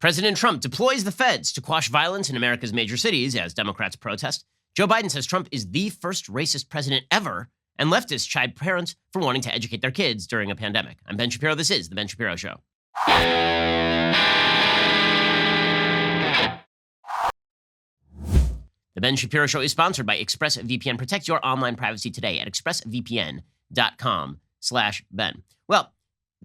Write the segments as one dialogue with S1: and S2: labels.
S1: President Trump deploys the feds to quash violence in America's major cities as Democrats protest. Joe Biden says Trump is the first racist president ever, and leftists chide parents for wanting to educate their kids during a pandemic. I'm Ben Shapiro. This is The Ben Shapiro Show. The Ben Shapiro Show is sponsored by ExpressVPN. Protect your online privacy today at expressvpn.com/Ben. Well,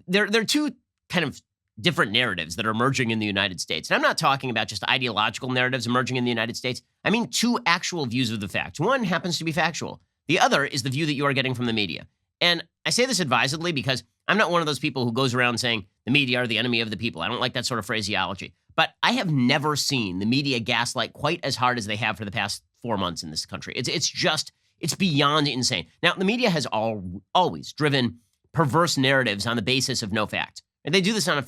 S1: there are two kind of different narratives that are emerging in the United States. And I'm not talking about just ideological narratives emerging in the United States. I mean two actual views of the fact. One happens to be factual. The other is the view that you are getting from the media. And I say this advisedly because I'm not one of those people who goes around saying the media are the enemy of the people. I don't like that sort of phraseology. But I have never seen the media gaslight quite as hard as they have for the past 4 months in this country. It's beyond insane. Now, the media has always driven perverse narratives on the basis of no fact. And they do this on a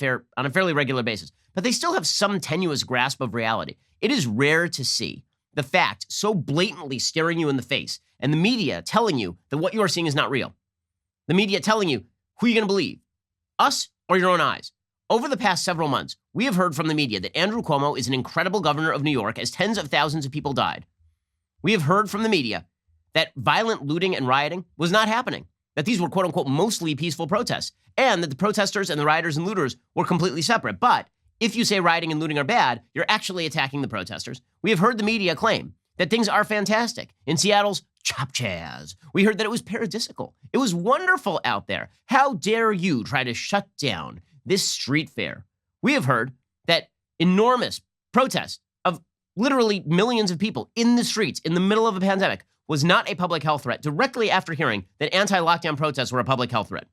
S1: fairly regular basis. But they still have some tenuous grasp of reality. It is rare to see the fact so blatantly staring you in the face and the media telling you that what you are seeing is not real. The media telling you who you're going to believe, us or your own eyes. Over the past several months, we have heard from the media that Andrew Cuomo is an incredible governor of New York as tens of thousands of people died. We have heard from the media that violent looting and rioting was not happening, that these were quote unquote mostly peaceful protests, and that the protesters and the rioters and looters were completely separate. But if you say rioting and looting are bad, you're actually attacking the protesters. We have heard the media claim that things are fantastic in Seattle's Chop Chaz. We heard that it was paradisical. It was wonderful out there. How dare you try to shut down this street fair? We have heard that enormous protest of literally millions of people in the streets in the middle of a pandemic was not a public health threat, directly after hearing that anti-lockdown protests were a public health threat.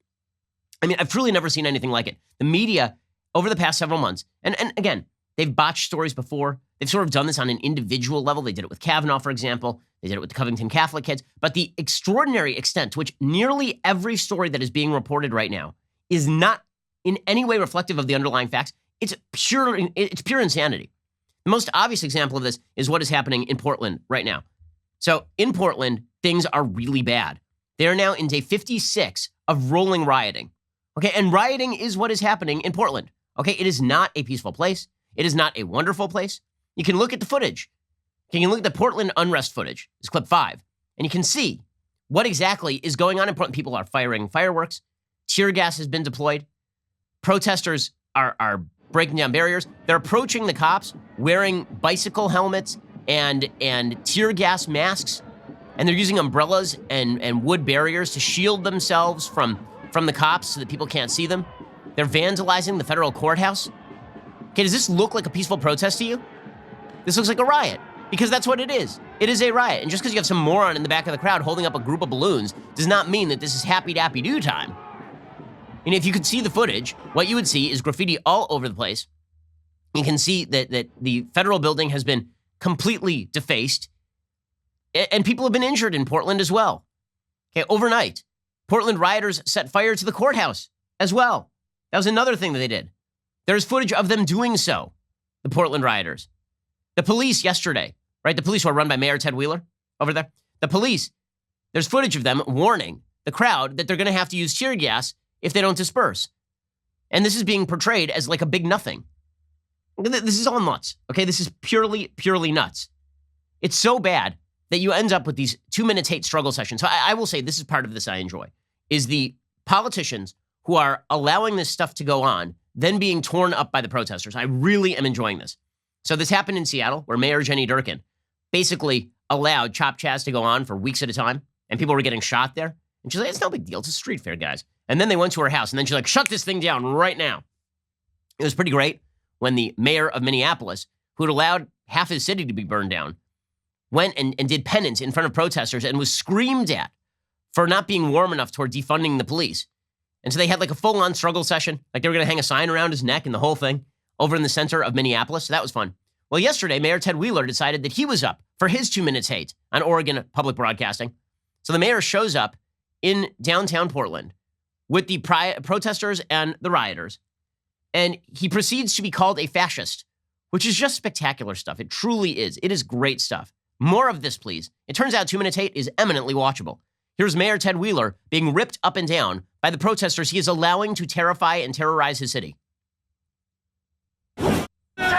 S1: I mean, I've truly never seen anything like it. The media, over the past several months, and again, they've botched stories before. They've sort of done this on an individual level. They did it with Kavanaugh, for example. They did it with the Covington Catholic kids. But the extraordinary extent to which nearly every story that is being reported right now is not in any way reflective of the underlying facts, it's pure insanity. The most obvious example of this is what is happening in Portland right now. So in Portland, things are really bad. They are now in day 56 of rolling rioting. Okay, and rioting is what is happening in Portland. Okay, it is not a peaceful place. It is not a wonderful place. You can look at the footage. You can look at the Portland unrest footage. It's clip 5. And you can see what exactly is going on in Portland. People are firing fireworks. Tear gas has been deployed. Protesters are breaking down barriers. They're approaching the cops wearing bicycle helmets and tear gas masks. And they're using umbrellas and wood barriers to shield themselves from the cops so that people can't see them. They're vandalizing the federal courthouse. Okay, does this look like a peaceful protest to you? This looks like a riot, because that's what it is. It is a riot. And just because you have some moron in the back of the crowd holding up a group of balloons does not mean that this is happy-dappy-do time. And if you could see the footage, what you would see is graffiti all over the place. You can see that the federal building has been completely defaced, and people have been injured in Portland as well. Okay, overnight, Portland rioters set fire to the courthouse as well. That was another thing that they did. There's footage of them doing so, the Portland rioters. The police yesterday, right? The police were run by Mayor Ted Wheeler over there. The police, there's footage of them warning the crowd that they're going to have to use tear gas if they don't disperse. And this is being portrayed as like a big nothing. This is all nuts, okay? This is purely nuts. It's so bad that you end up with these 2-minute hate struggle sessions. So I will say this is part of this I enjoy, is the politicians who are allowing this stuff to go on, then being torn up by the protesters. I really am enjoying this. So this happened in Seattle, where Mayor Jenny Durkan basically allowed Chop Chaz to go on for weeks at a time, and people were getting shot there. And she's like, it's no big deal. It's a street fair, guys. And then they went to her house, and then she's like, shut this thing down right now. It was pretty great when the mayor of Minneapolis, who had allowed half his city to be burned down, went and did penance in front of protesters and was screamed at for not being warm enough toward defunding the police. And so they had like a full-on struggle session, like they were going to hang a sign around his neck and the whole thing over in the center of Minneapolis. So that was fun. Well, yesterday, Mayor Ted Wheeler decided that he was up for his 2 minutes hate on Oregon Public Broadcasting. So the mayor shows up in downtown Portland with the protesters and the rioters, and he proceeds to be called a fascist, which is just spectacular stuff. It truly is. It is great stuff. More of this, please. It turns out 2 minutes hate is eminently watchable. Here's Mayor Ted Wheeler being ripped up and down by the protesters he is allowing to terrify and terrorize his city.
S2: Chop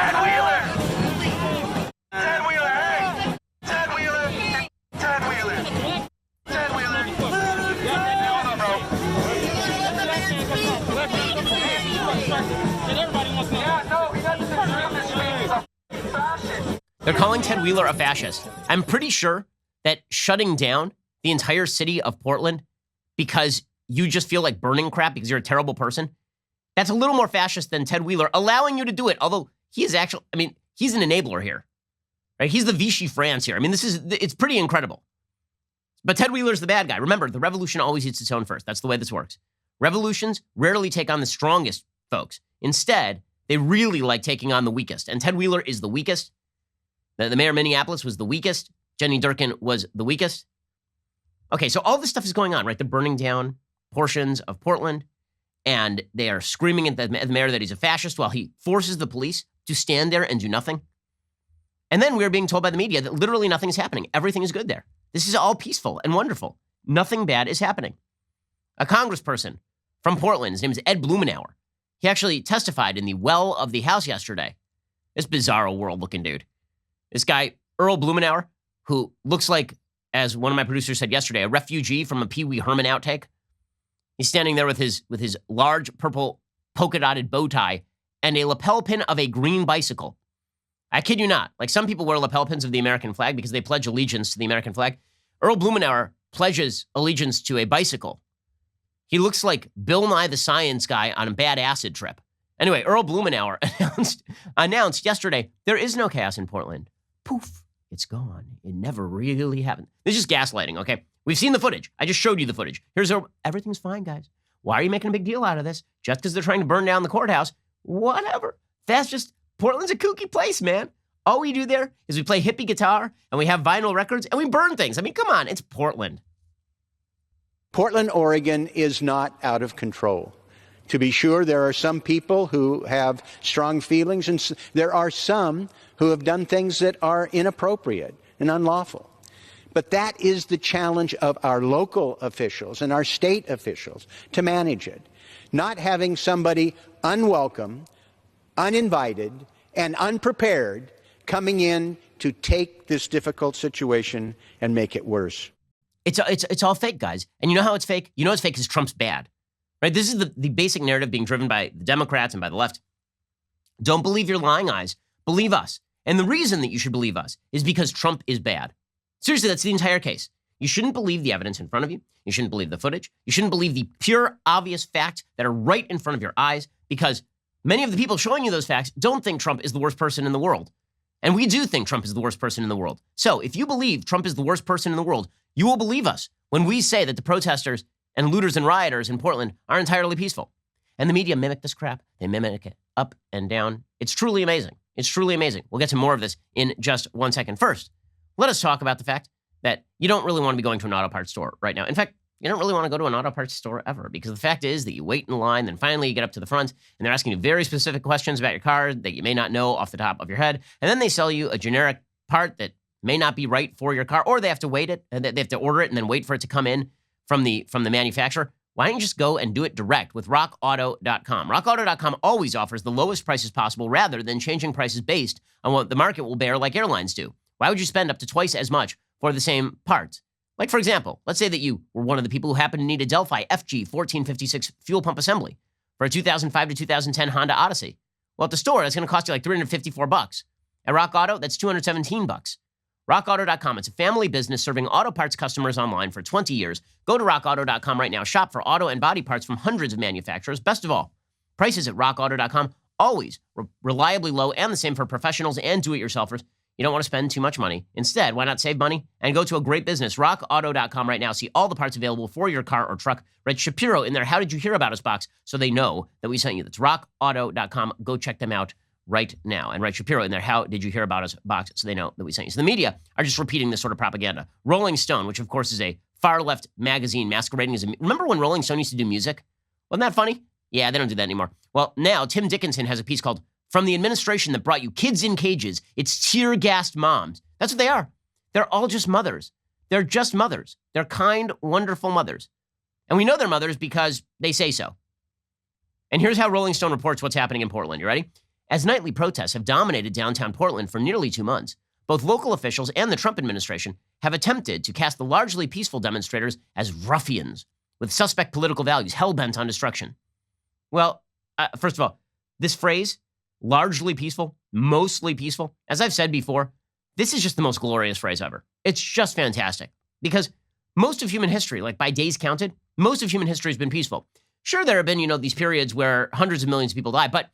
S1: They're calling Ted Wheeler a fascist. I'm pretty sure that shutting down the entire city of Portland because you just feel like burning crap because you're a terrible person, that's a little more fascist than Ted Wheeler allowing you to do it. Although he is actually, he's an enabler here, right? He's the Vichy France here. It's pretty incredible. But Ted Wheeler's the bad guy. Remember, the revolution always eats its own first. That's the way this works. Revolutions rarely take on the strongest folks. Instead, they really like taking on the weakest. And Ted Wheeler is the weakest. The mayor of Minneapolis was the weakest. Jenny Durkin was the weakest. Okay, so all this stuff is going on, right? They're burning down portions of Portland, and they are screaming at the mayor that he's a fascist while he forces the police to stand there and do nothing. And then we're being told by the media that literally nothing is happening. Everything is good there. This is all peaceful and wonderful. Nothing bad is happening. A congressperson from Portland, his name is Ed Blumenauer. He actually testified in the well of the House yesterday. This bizarro world-looking dude. This guy, Earl Blumenauer, who looks like, as one of my producers said yesterday, a refugee from a Pee Wee Herman outtake. He's standing there with his large purple polka-dotted bow tie and a lapel pin of a green bicycle. I kid you not. Like, some people wear lapel pins of the American flag because they pledge allegiance to the American flag. Earl Blumenauer pledges allegiance to a bicycle. He looks like Bill Nye the Science Guy on a bad acid trip. Anyway, Earl Blumenauer announced yesterday, there is no chaos in Portland. Poof, it's gone. It never really happened. This is just gaslighting, okay? We've seen the footage. I just showed you the footage. Everything's fine, guys. Why are you making a big deal out of this? Just because they're trying to burn down the courthouse? Whatever. Portland's a kooky place, man. All we do there is we play hippie guitar and we have vinyl records and we burn things. Come on, it's Portland.
S2: Portland, Oregon is not out of control. To be sure, there are some people who have strong feelings, and there are some who have done things that are inappropriate and unlawful. But that is the challenge of our local officials and our state officials, to manage it. Not having somebody unwelcome, uninvited, and unprepared coming in to take this difficult situation and make it worse.
S1: It's all fake, guys. And you know how it's fake? You know it's fake because Trump's bad, right? This is the basic narrative being driven by the Democrats and by the left. Don't believe your lying eyes. Believe us. And the reason that you should believe us is because Trump is bad. Seriously, that's the entire case. You shouldn't believe the evidence in front of you. You shouldn't believe the footage. You shouldn't believe the pure, obvious facts that are right in front of your eyes, because many of the people showing you those facts don't think Trump is the worst person in the world. And we do think Trump is the worst person in the world. So if you believe Trump is the worst person in the world, you will believe us when we say that the protesters and looters and rioters in Portland are entirely peaceful. And the media mimic this crap. They mimic it up and down. It's truly amazing. It's truly amazing. We'll get to more of this in just 1 second. First, let us talk about the fact that you don't really want to be going to an auto parts store right now. In fact, you don't really want to go to an auto parts store ever, because the fact is that you wait in line, then finally you get up to the front, and they're asking you very specific questions about your car that you may not know off the top of your head, and then they sell you a generic part that may not be right for your car, or they have to wait it, and they have to order it and then wait for it to come in from the manufacturer. Why don't you just go and do it direct with rockauto.com? Rockauto.com always offers the lowest prices possible rather than changing prices based on what the market will bear like airlines do. Why would you spend up to twice as much for the same parts? Like, for example, let's say that you were one of the people who happened to need a Delphi FG 1456 fuel pump assembly for a 2005 to 2010 Honda Odyssey. Well, at the store, that's going to cost you like $354. At Rock Auto, that's $217. RockAuto.com. It's a family business serving auto parts customers online for 20 years. Go to RockAuto.com right now. Shop for auto and body parts from hundreds of manufacturers. Best of all, prices at RockAuto.com always reliably low, and the same for professionals and do-it-yourselfers. You don't want to spend too much money. Instead, why not save money and go to a great business, RockAuto.com right now. See all the parts available for your car or truck. Write Shapiro in their How Did You Hear About Us box so they know that we sent you. That's RockAuto.com. Go check them out right now. And write Shapiro in their How Did You Hear About Us box so they know that we sent you. So the media are just repeating this sort of propaganda. Rolling Stone, which of course is a far-left magazine masquerading as a... Remember when Rolling Stone used to do music? Wasn't that funny? Yeah, they don't do that anymore. Well, now Tim Dickinson has a piece called From the Administration That Brought You Kids in Cages, It's Tear-Gassed Moms. That's what they are. They're all just mothers. They're just mothers. They're kind, wonderful mothers. And we know they're mothers because they say so. And here's how Rolling Stone reports what's happening in Portland. You ready? As nightly protests have dominated downtown Portland for nearly 2 months, both local officials and the Trump administration have attempted to cast the largely peaceful demonstrators as ruffians with suspect political values hell-bent on destruction. Well, first of all, this phrase, largely peaceful, mostly peaceful, as I've said before, This is just the most glorious phrase ever. It's just fantastic because most of human history, like by days counted, most of human history has been peaceful. Sure, there have been, these periods where hundreds of millions of people die, but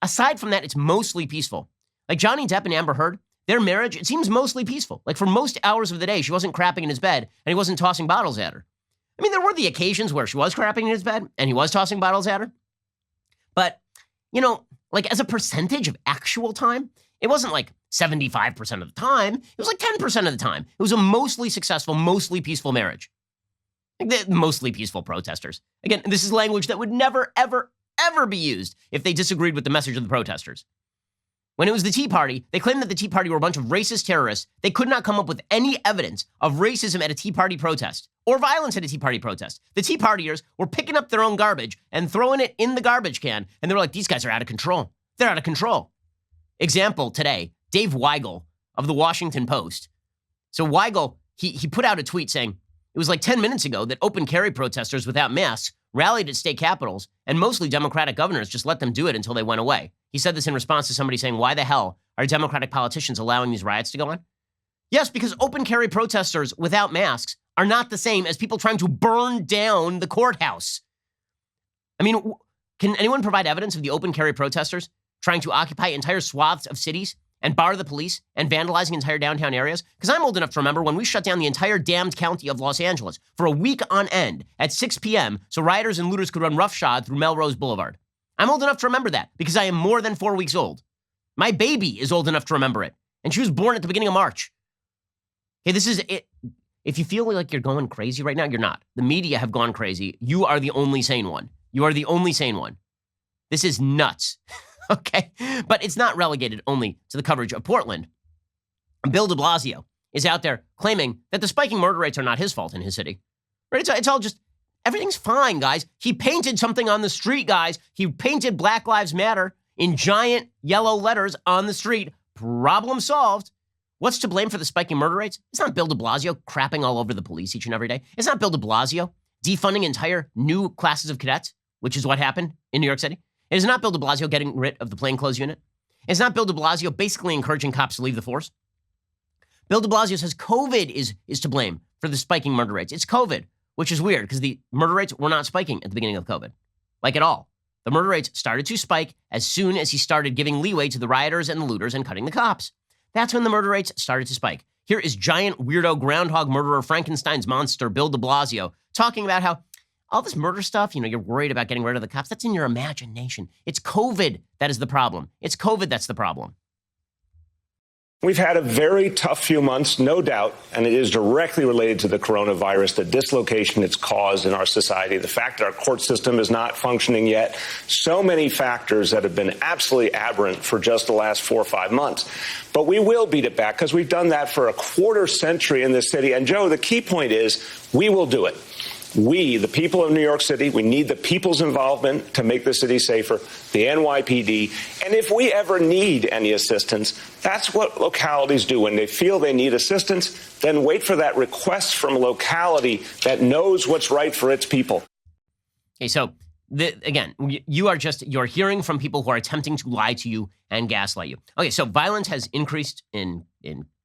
S1: aside from that, it's mostly peaceful. Like Johnny Depp and Amber Heard, their marriage, it seems mostly peaceful. Like for most hours of the day, she wasn't crapping in his bed and he wasn't tossing bottles at her. I mean, there were the occasions where she was crapping in his bed and he was tossing bottles at her. But, like as a percentage of actual time, it wasn't like 75% of the time. It was like 10% of the time. It was a mostly successful, mostly peaceful marriage. Like the mostly peaceful protesters. Again, this is language that would never, ever, ever be used if they disagreed with the message of the protesters. When it was the Tea Party, they claimed that the Tea Party were a bunch of racist terrorists. They could not come up with any evidence of racism at a Tea Party protest or violence at a Tea Party protest. The Tea Partiers were picking up their own garbage and throwing it in the garbage can, and they were like, these guys are out of control. They're out of control. Example today, Dave Weigel of the Washington Post. So Weigel, he put out a tweet saying, it was like 10 minutes ago that open carry protesters without masks rallied at state capitals, and mostly Democratic governors just let them do it until they went away. He said this in response to somebody saying, why the hell are Democratic politicians allowing these riots to go on? Yes, because open carry protesters without masks are not the same as people trying to burn down the courthouse. I mean, can anyone provide evidence of the open carry protesters trying to occupy entire swaths of cities and bar the police and vandalizing entire downtown areas? Because I'm old enough to remember when we shut down the entire damned county of Los Angeles for a week on end at 6 p.m. so rioters and looters could run roughshod through Melrose Boulevard. I'm old enough to remember that because I am more than 4 weeks old. My baby is old enough to remember it, and she was born at the beginning of March. Okay, this is it. If you feel like you're going crazy right now, you're not. The media have gone crazy. You are the only sane one. You are the only sane one. This is nuts. Okay? But it's not relegated only to the coverage of Portland. Bill de Blasio is out there claiming that the spiking murder rates are not his fault in his city. Right? It's all just, everything's fine, guys. He painted something on the street, guys. He painted Black Lives Matter in giant yellow letters on the street. Problem solved. What's to blame for the spiking murder rates? It's not Bill de Blasio crapping all over the police each and every day. It's not Bill de Blasio defunding entire new classes of cadets, which is what happened in New York City. It is not Bill de Blasio getting rid of the plainclothes unit. It's not Bill de Blasio basically encouraging cops to leave the force. Bill de Blasio says COVID is to blame for the spiking murder rates. It's COVID, which is weird because the murder rates were not spiking at the beginning of COVID, like at all. The murder rates started to spike as soon as he started giving leeway to the rioters and the looters and cutting the cops. That's when the murder rates started to spike. Here is giant weirdo groundhog murderer Frankenstein's monster Bill de Blasio talking about how all this murder stuff, you're worried about getting rid of the cops. That's in your imagination. It's COVID that is the problem. It's COVID that's the problem.
S3: We've had a very tough few months, no doubt, and it is directly related to the coronavirus, the dislocation it's caused in our society, the fact that our court system is not functioning yet, so many factors that have been absolutely aberrant for just the last 4 or 5 months. But we will beat it back because we've done that for a quarter century in this city. And, Joe, the key point is we will do it. We, the people of New York City, we need the people's involvement to make the city safer, the NYPD. And if we ever need any assistance, that's what localities do. When they feel they need assistance, then wait for that request from a locality that knows what's right for its people.
S1: Okay, so again, you're hearing from people who are attempting to lie to you and gaslight you. Okay, so violence has increased in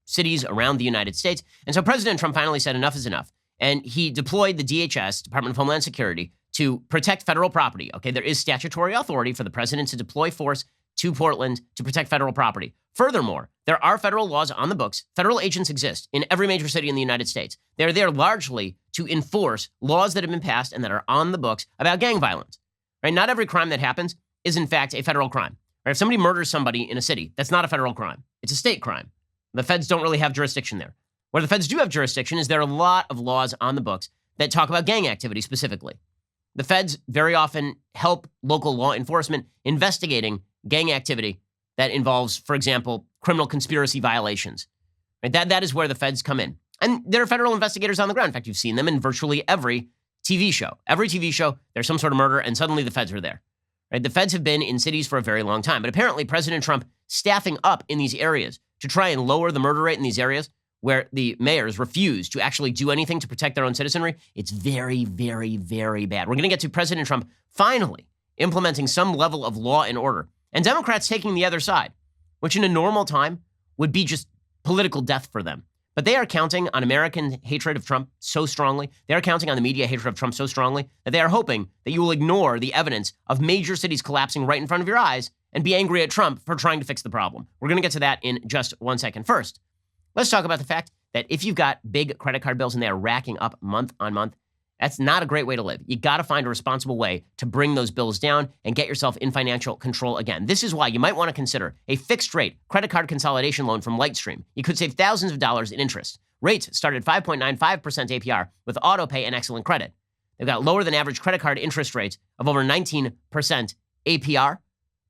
S1: cities around the United States. And so President Trump finally said enough is enough. And he deployed the DHS, Department of Homeland Security, to protect federal property. Okay, there is statutory authority for the president to deploy force to Portland to protect federal property. Furthermore, there are federal laws on the books. Federal agents exist in every major city in the United States. They're there largely to enforce laws that have been passed and that are on the books about gang violence. Right? Not every crime that happens is, in fact, a federal crime. Right? If somebody murders somebody in a city, that's not a federal crime. It's a state crime. The feds don't really have jurisdiction there. Where the feds do have jurisdiction is there are a lot of laws on the books that talk about gang activity specifically. The feds very often help local law enforcement investigating gang activity that involves, for example, criminal conspiracy violations. Right? That is where the feds come in. And there are federal investigators on the ground. In fact, you've seen them in virtually every TV show. Every TV show, there's some sort of murder, and suddenly the feds are there. Right? The feds have been in cities for a very long time. But apparently, President Trump staffing up in these areas to try and lower the murder rate in these areas where the mayors refuse to actually do anything to protect their own citizenry, it's very, very, very bad. We're going to get to President Trump finally implementing some level of law and order, and Democrats taking the other side, which in a normal time would be just political death for them. But they are counting on American hatred of Trump so strongly, they are counting on the media hatred of Trump so strongly, that they are hoping that you will ignore the evidence of major cities collapsing right in front of your eyes and be angry at Trump for trying to fix the problem. We're going to get to that in just 1 second. First, let's talk about the fact that if you've got big credit card bills and they are racking up month on month, that's not a great way to live. You got to find a responsible way to bring those bills down and get yourself in financial control again. This is why you might want to consider a fixed rate credit card consolidation loan from Lightstream. You could save thousands of dollars in interest. Rates start at 5.95% APR with auto pay and excellent credit. They've got lower than average credit card interest rates of over 19% APR.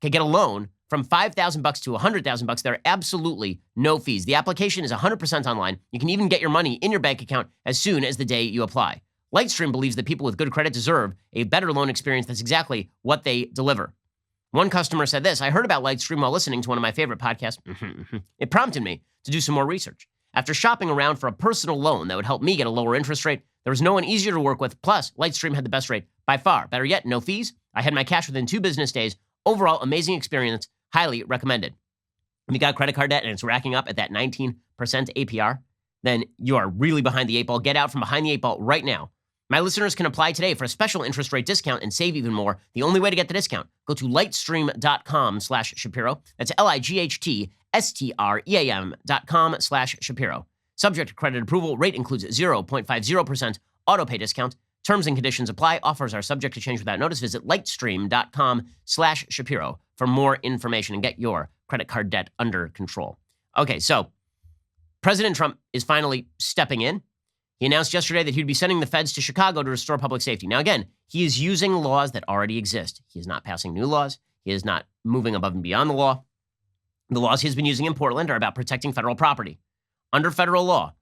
S1: Can get a loan from $5,000 to $100,000. There are absolutely no fees. The application is 100% online. You can even get your money in your bank account as soon as the day you apply. Lightstream believes that people with good credit deserve a better loan experience. That's exactly what they deliver. One customer said this: I heard about Lightstream while listening to one of my favorite podcasts. It prompted me to do some more research. After shopping around for a personal loan that would help me get a lower interest rate, there was no one easier to work with. Plus, Lightstream had the best rate by far. Better yet, no fees. I had my cash within 2 business days. Overall, amazing experience. Highly recommended. If you got credit card debt and it's racking up at that 19% APR, then you are really behind the 8 ball. Get out from behind the 8 ball right now. My listeners can apply today for a special interest rate discount and save even more. The only way to get the discount, go to lightstream.com/Shapiro. That's lightstream.com/Shapiro. Subject to credit approval. Rate includes 0.50% auto pay discount. Terms and conditions apply. Offers are subject to change without notice. Visit lightstream.com/Shapiro for more information and get your credit card debt under control. Okay, so President Trump is finally stepping in. He announced yesterday that he'd be sending the feds to Chicago to restore public safety. Now, again, he is using laws that already exist. He is not passing new laws. He is not moving above and beyond the law. The laws he's been using in Portland are about protecting federal property. Under federal law,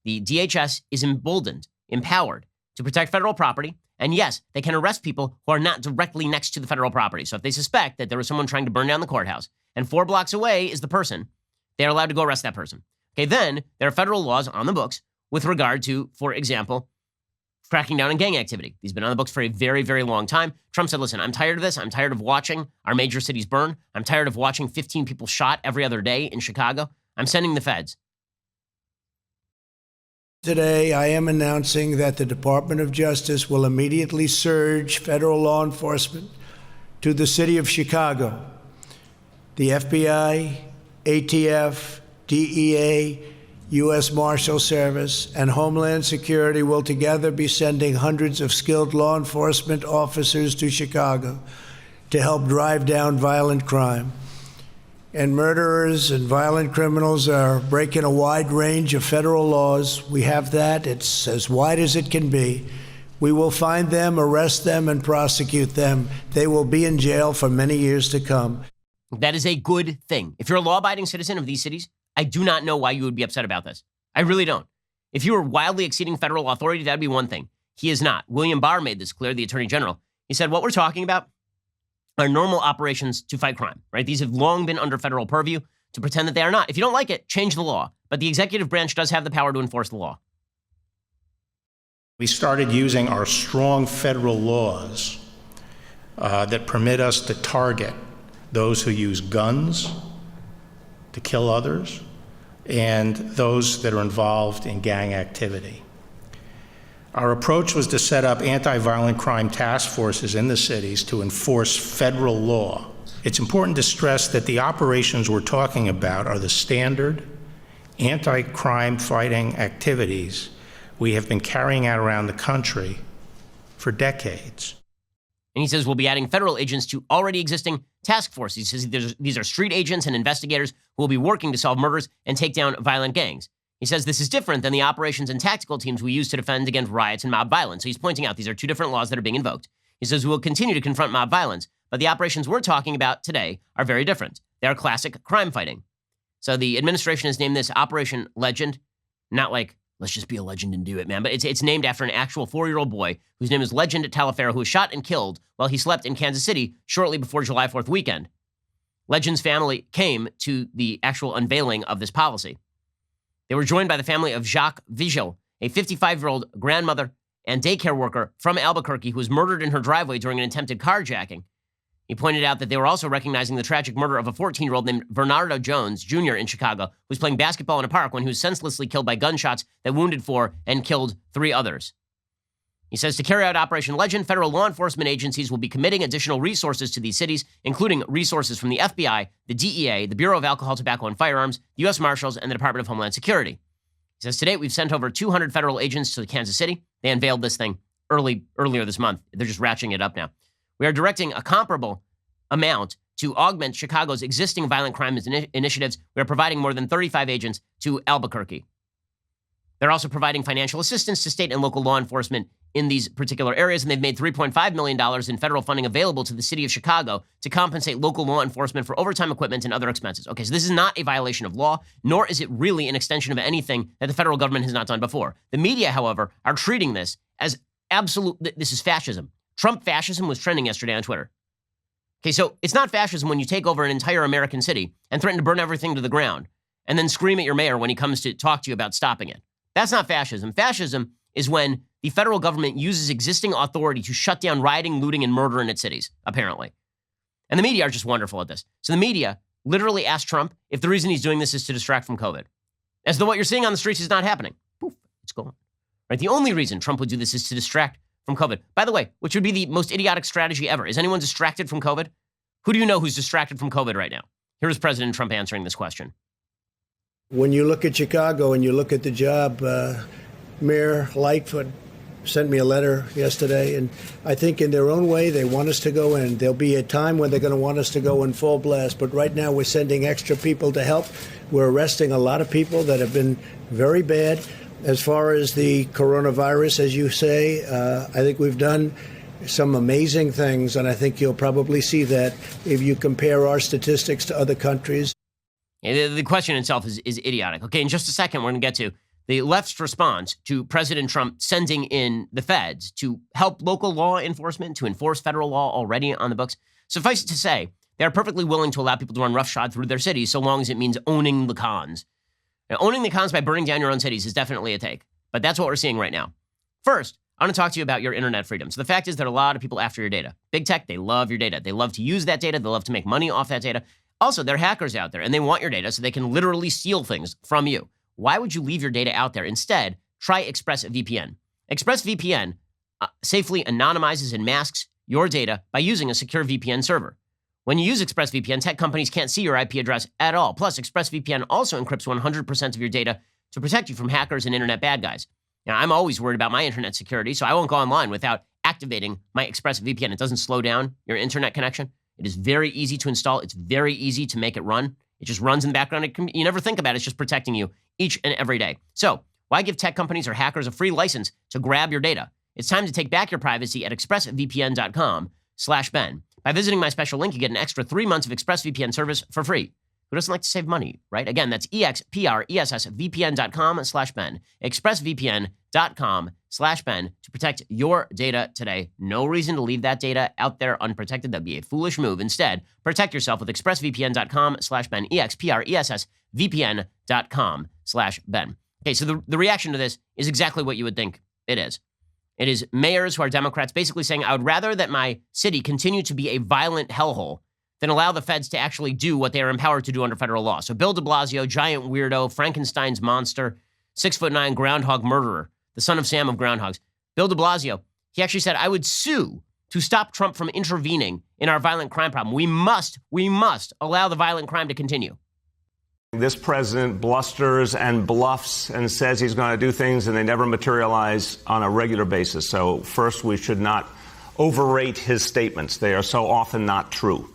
S1: the DHS is emboldened, empowered to protect federal property. And yes, they can arrest people who are not directly next to the federal property. So if they suspect that there was someone trying to burn down the courthouse and 4 blocks away is the person, they're allowed to go arrest that person. Okay, then there are federal laws on the books with regard to, for example, cracking down on gang activity. These have been on the books for a very, very long time. Trump said, listen, I'm tired of this. I'm tired of watching our major cities burn. I'm tired of watching 15 people shot every other day in Chicago. I'm sending the feds.
S4: Today, I am announcing that the Department of Justice will immediately surge federal law enforcement to the city of Chicago. The FBI, ATF, DEA, U.S. Marshal Service, and Homeland Security will together be sending hundreds of skilled law enforcement officers to Chicago to help drive down violent crime. And murderers and violent criminals are breaking a wide range of federal laws. We have that. It's as wide as it can be. We will find them, arrest them, and prosecute them. They will be in jail for many years to come.
S1: That is a good thing. If you're a law-abiding citizen of these cities, I do not know why you would be upset about this. I really don't. If you were wildly exceeding federal authority, that'd be one thing. He is not. William Barr made this clear, the Attorney General. He said, what we're talking about are normal operations to fight crime, right? These have long been under federal purview. To pretend that they are not. If you don't like it, change the law. But the executive branch does have the power to enforce the law.
S5: We started using our strong federal laws that permit us to target those who use guns to kill others, and those that are involved in gang activity. Our approach was to set up anti-violent crime task forces in the cities to enforce federal law. It's important to stress that the operations we're talking about are the standard anti-crime fighting activities we have been carrying out around the country for decades.
S1: And he says we'll be adding federal agents to already existing task forces. He says these are street agents and investigators who will be working to solve murders and take down violent gangs. He says this is different than the operations and tactical teams we use to defend against riots and mob violence. So he's pointing out these are 2 different laws that are being invoked. He says we'll continue to confront mob violence, but the operations we're talking about today are very different. They are classic crime fighting. So the administration has named this Operation Legend, not like, let's just be a legend and do it, man. But it's named after an actual 4-year-old boy whose name is Legend Taliaferro, who was shot and killed while he slept in Kansas City shortly before July 4th weekend. Legend's family came to the actual unveiling of this policy. They were joined by the family of Jacques Vigil, a 55-year-old grandmother and daycare worker from Albuquerque who was murdered in her driveway during an attempted carjacking. He pointed out that they were also recognizing the tragic murder of a 14-year-old named Bernardo Jones Jr. in Chicago, who was playing basketball in a park when he was senselessly killed by gunshots that wounded 4 and killed 3 others. He says to carry out Operation Legend, federal law enforcement agencies will be committing additional resources to these cities, including resources from the FBI, the DEA, the Bureau of Alcohol, Tobacco, and Firearms, the U.S. Marshals, and the Department of Homeland Security. He says to date, we've sent over 200 federal agents to Kansas City. They unveiled this thing earlier this month. They're just ratcheting it up now. We are directing a comparable amount to augment Chicago's existing violent crimes initiatives. We are providing more than 35 agents to Albuquerque. They're also providing financial assistance to state and local law enforcement in these particular areas, and they've made $3.5 million in federal funding available to the city of Chicago to compensate local law enforcement for overtime equipment and other expenses. Okay, so this is not a violation of law, nor is it really an extension of anything that the federal government has not done before. The media, however, are treating this as this is fascism. Trump fascism was trending yesterday on Twitter. Okay, so it's not fascism when you take over an entire American city and threaten to burn everything to the ground and then scream at your mayor when he comes to talk to you about stopping it. That's not fascism. Fascism is when the federal government uses existing authority to shut down rioting, looting, and murder in its cities, apparently. And the media are just wonderful at this. So the media literally asked Trump if the reason he's doing this is to distract from COVID. As though what you're seeing on the streets is not happening. Poof, it's gone. Right? The only reason Trump would do this is to distract from COVID. By the way, which would be the most idiotic strategy ever. Is anyone distracted from COVID? Who do you know who's distracted from COVID right now? Here's President Trump answering this question.
S4: When you look at Chicago and you look at the job, Mayor Lightfoot sent me a letter yesterday, and I think in their own way they want us to go in. There'll be a time when they're going to want us to go in full blast, but right now we're sending extra people to help. We're arresting a lot of people that have been very bad. As far as the coronavirus, as you say, I think we've done some amazing things, and I think you'll probably see that if you compare our statistics to other countries.
S1: The question itself is idiotic. Okay, in just a second, we're going to get to the left's response to President Trump sending in the feds to help local law enforcement, to enforce federal law already on the books. Suffice it to say, they're perfectly willing to allow people to run roughshod through their cities so long as it means owning the cons. Now, owning the cons by burning down your own cities is definitely a take, but that's what we're seeing right now. First, I want to talk to you about your internet freedom. So the fact is that a lot of people after your data. Big tech, they love your data. They love to use that data. They love to make money off that data. Also, there are hackers out there, and they want your data so they can literally steal things from you. Why would you leave your data out there? Instead, try ExpressVPN. ExpressVPN safely anonymizes and masks your data by using a secure VPN server. When you use ExpressVPN, tech companies can't see your IP address at all. Plus, ExpressVPN also encrypts 100% of your data to protect you from hackers and internet bad guys. Now, I'm always worried about my internet security, so I won't go online without activating my ExpressVPN. It doesn't slow down your internet connection. It is very easy to install. It's very easy to make it run. It just runs in the background. You never think about it. It's just protecting you each and every day. So why give tech companies or hackers a free license to grab your data? It's time to take back your privacy at expressvpn.com/Ben. By visiting my special link, you get an extra 3 months of ExpressVPN service for free. Who doesn't like to save money, right? Again, that's expressvpn.com/Ben. expressvpn.com/Ben to protect your data today. No reason to leave that data out there unprotected. That'd be a foolish move. Instead, protect yourself with expressvpn.com/Ben. expressvpn.com/Ben. Okay, so the reaction to this is exactly what you would think it is. It is mayors who are Democrats basically saying, I would rather that my city continue to be a violent hellhole than allow the feds to actually do what they are empowered to do under federal law. So Bill de Blasio, giant weirdo, Frankenstein's monster, 6'9" groundhog murderer, the son of Sam of groundhogs. Bill de Blasio, he actually said, I would sue to stop Trump from intervening in our violent crime problem. We must allow the violent crime to continue.
S3: This president blusters and bluffs and says he's going to do things and they never materialize on a regular basis. So first, we should not overrate his statements. They are so often not true.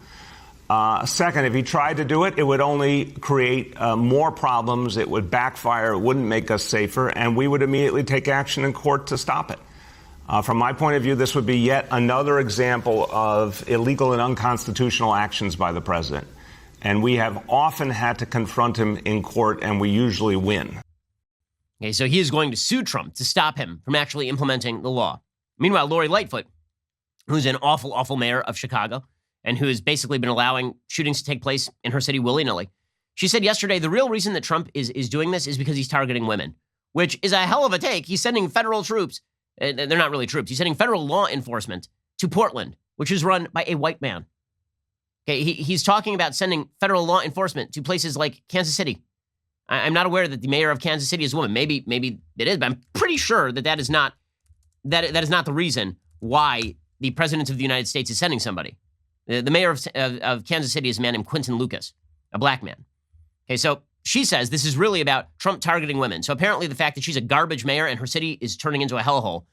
S3: Second, if he tried to do it, it would only create more problems. It would backfire. It wouldn't make us safer. And we would immediately take action in court to stop it. From my point of view, this would be yet another example of illegal and unconstitutional actions by the president. And we have often had to confront him in court, and we usually win.
S1: Okay, so he is going to sue Trump to stop him from actually implementing the law. Meanwhile, Lori Lightfoot, who's an awful, awful mayor of Chicago, and who has basically been allowing shootings to take place in her city willy-nilly. She said yesterday the real reason that Trump is doing this is because he's targeting women, which is a hell of a take. He's sending federal troops, they're not really troops, he's sending federal law enforcement to Portland, which is run by a white man. Okay, he's talking about sending federal law enforcement to places like Kansas City. I'm not aware that the mayor of Kansas City is a woman. Maybe it is, but I'm pretty sure that is not the reason why the president of the United States is sending somebody. The mayor of Kansas City is a man named Quentin Lucas, a black man. Okay, so she says this is really about Trump targeting women. So apparently the fact that she's a garbage mayor and her city is turning into a hellhole,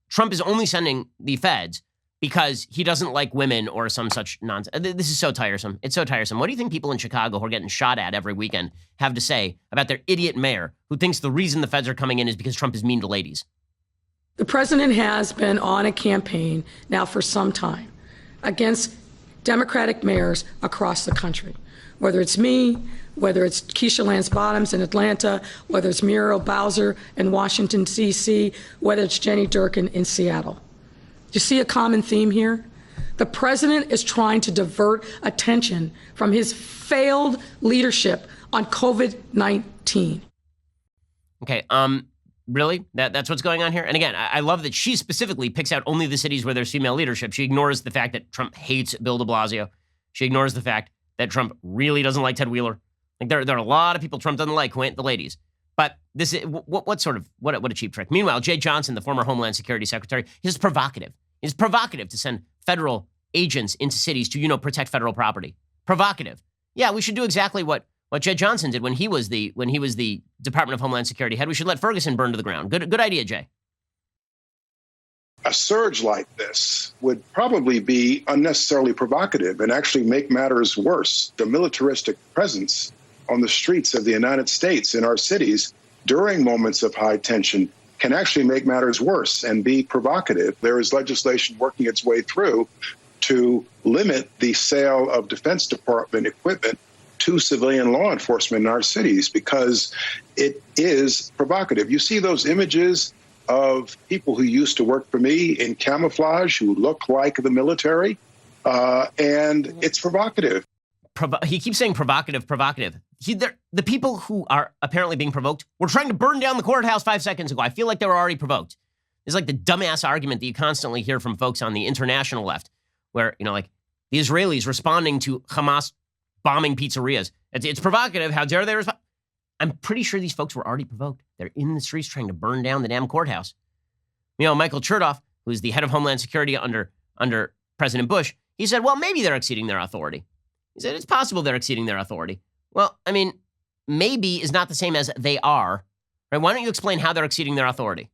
S1: Trump is only sending the feds because he doesn't like women or some such nonsense. This is so tiresome. It's so tiresome. What do you think people in Chicago who are getting shot at every weekend have to say about their idiot mayor who thinks the reason the feds are coming in is because Trump is mean to ladies?
S6: The president has been on a campaign now for some time against Democratic mayors across the country, whether it's me, whether it's Keisha Lance Bottoms in Atlanta, whether it's Muriel Bowser in Washington, D.C., whether it's Jenny Durkin in Seattle. Do you see a common theme here? The president is trying to divert attention from his failed leadership on COVID-19.
S1: Okay, really? That's what's going on here? And again, I love that she specifically picks out only the cities where there's female leadership. She ignores the fact that Trump hates Bill de Blasio. She ignores the fact that Trump really doesn't like Ted Wheeler. Like there are a lot of people Trump doesn't like who ain't the ladies. But this is what a cheap trick. Meanwhile, Jay Johnson, the former Homeland Security Secretary, is provocative. It's provocative to send federal agents into cities to, protect federal property. Provocative. Yeah, we should do exactly what Jay Johnson did when he was the Department of Homeland Security head. We should let Ferguson burn to the ground. Good idea, Jay.
S7: A surge like this would probably be unnecessarily provocative and actually make matters worse. The militaristic presence on the streets of the United States in our cities during moments of high tension can actually make matters worse and be provocative. There is legislation working its way through to limit the sale of Defense Department equipment to civilian law enforcement in our cities because it is provocative. You see those images of people who used to work for me in camouflage who look like the military, and it's provocative.
S1: He keeps saying provocative. The people who are apparently being provoked were trying to burn down the courthouse 5 seconds ago. I feel like they were already provoked. It's like the dumbass argument that you constantly hear from folks on the international left, where, like the Israelis responding to Hamas bombing pizzerias. It's provocative. How dare they respond? I'm pretty sure these folks were already provoked. They're in the streets trying to burn down the damn courthouse. Michael Chertoff, who's the head of Homeland Security under President Bush, he said, well, maybe they're exceeding their authority. He said, it's possible they're exceeding their authority. Well, maybe is not the same as they are. Right? Why don't you explain how they're exceeding their authority?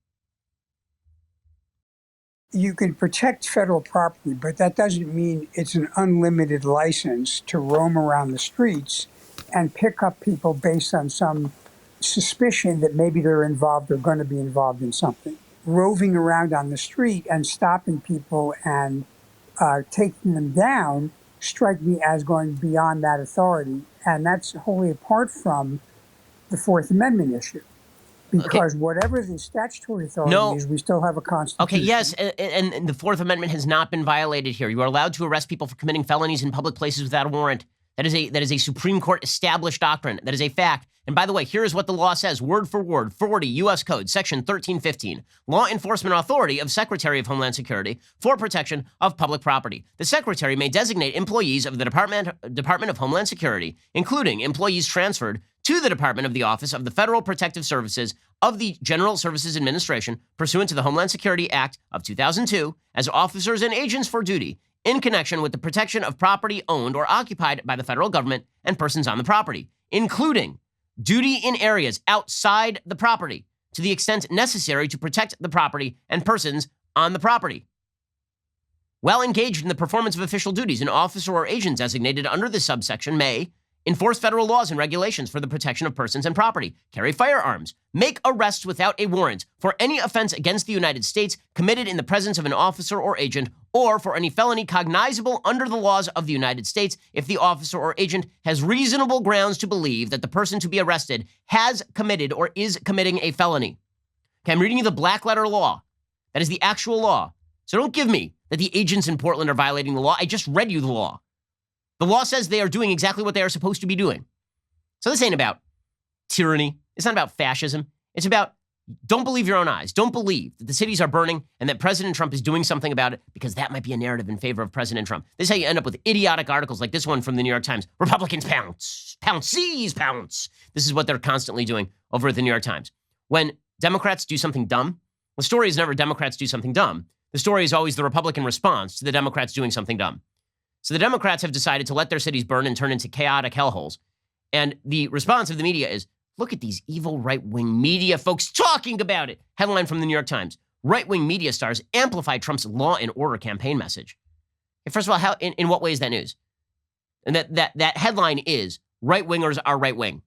S8: You can protect federal property, but that doesn't mean it's an unlimited license to roam around the streets and pick up people based on some suspicion that maybe they're involved or going to be involved in something. Roving around on the street and stopping people and taking them down strike me as going beyond that authority. And that's wholly apart from the Fourth Amendment issue. Because whatever the statutory authority is, we still have a constitution.
S1: Okay, yes, and the Fourth Amendment has not been violated here. You are allowed to arrest people for committing felonies in public places without a warrant. That is a Supreme Court established doctrine. That is a fact. And by the way, here is what the law says, word for word, 40 U.S. Code, Section 1315. Law enforcement authority of Secretary of Homeland Security for protection of public property. The Secretary may designate employees of the Department of Homeland Security, including employees transferred to the Department of the Office of the Federal Protective Services of the General Services Administration, pursuant to the Homeland Security Act of 2002, as officers and agents for duty in connection with the protection of property owned or occupied by the federal government and persons on the property, including duty in areas outside the property to the extent necessary to protect the property and persons on the property. While engaged in the performance of official duties, an officer or agent designated under this subsection may enforce federal laws and regulations for the protection of persons and property, carry firearms, make arrests without a warrant for any offense against the United States committed in the presence of an officer or agent, or for any felony cognizable under the laws of the United States if the officer or agent has reasonable grounds to believe that the person to be arrested has committed or is committing a felony. Okay, I'm reading you the black letter law. That is the actual law. So don't give me that the agents in Portland are violating the law. I just read you the law. The law says they are doing exactly what they are supposed to be doing. So this ain't about tyranny. It's not about fascism. It's about Don't believe your own eyes. Don't believe that the cities are burning and that President Trump is doing something about it, because that might be a narrative in favor of President Trump. This is how you end up with idiotic articles like this one from the New York Times. Republicans pounce, pounce, seize, pounce. This is what they're constantly doing over at the New York Times. When Democrats do something dumb, the story is never Democrats do something dumb. The story is always the Republican response to the Democrats doing something dumb. So the Democrats have decided to let their cities burn and turn into chaotic hellholes. And the response of the media is, look at these evil right-wing media folks talking about it. Headline from the New York Times. Right-wing media stars amplify Trump's law and order campaign message. And first of all, in what way is that news? And that headline is, right-wingers are right-wing.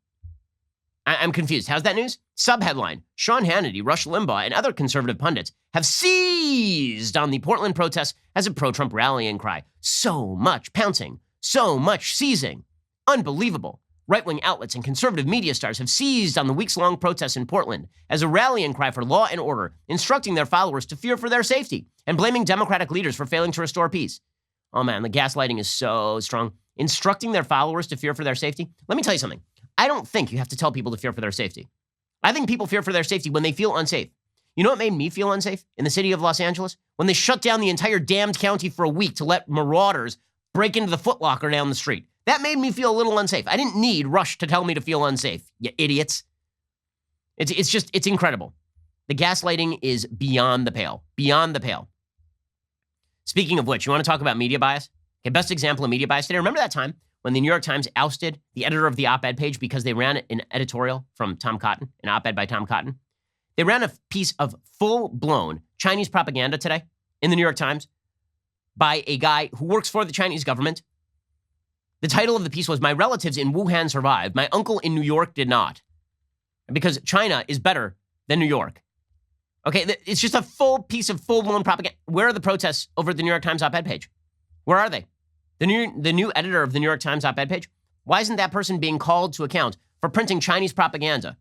S1: I'm confused. How's that news? Subheadline, Sean Hannity, Rush Limbaugh, and other conservative pundits have seized on the Portland protests as a pro-Trump rallying cry. So much pouncing, so much seizing. Unbelievable. Right-wing outlets and conservative media stars have seized on the weeks-long protests in Portland as a rallying cry for law and order, instructing their followers to fear for their safety and blaming Democratic leaders for failing to restore peace. Oh man, the gaslighting is so strong. Instructing their followers to fear for their safety? Let me tell you something. I don't think you have to tell people to fear for their safety. I think people fear for their safety when they feel unsafe. You know what made me feel unsafe in the city of Los Angeles? When they shut down the entire damned county for a week to let marauders break into the Foot Locker down the street. That made me feel a little unsafe. I didn't need Rush to tell me to feel unsafe, you idiots. It's incredible. The gaslighting is beyond the pale, beyond the pale. Speaking of which, you want to talk about media bias? Okay, best example of media bias today. Remember that time when the New York Times ousted the editor of the op-ed page because they ran an editorial from Tom Cotton, an op-ed by Tom Cotton? They ran a piece of full-blown Chinese propaganda today in the New York Times by a guy who works for the Chinese government. The title of the piece was, "My relatives in Wuhan survived. My uncle in New York did not." Because China is better than New York. Okay, it's just a full piece of full-blown propaganda. Where are the protests over at the New York Times op-ed page? Where are they? The new editor of the New York Times op-ed page? Why isn't that person being called to account for printing Chinese propaganda?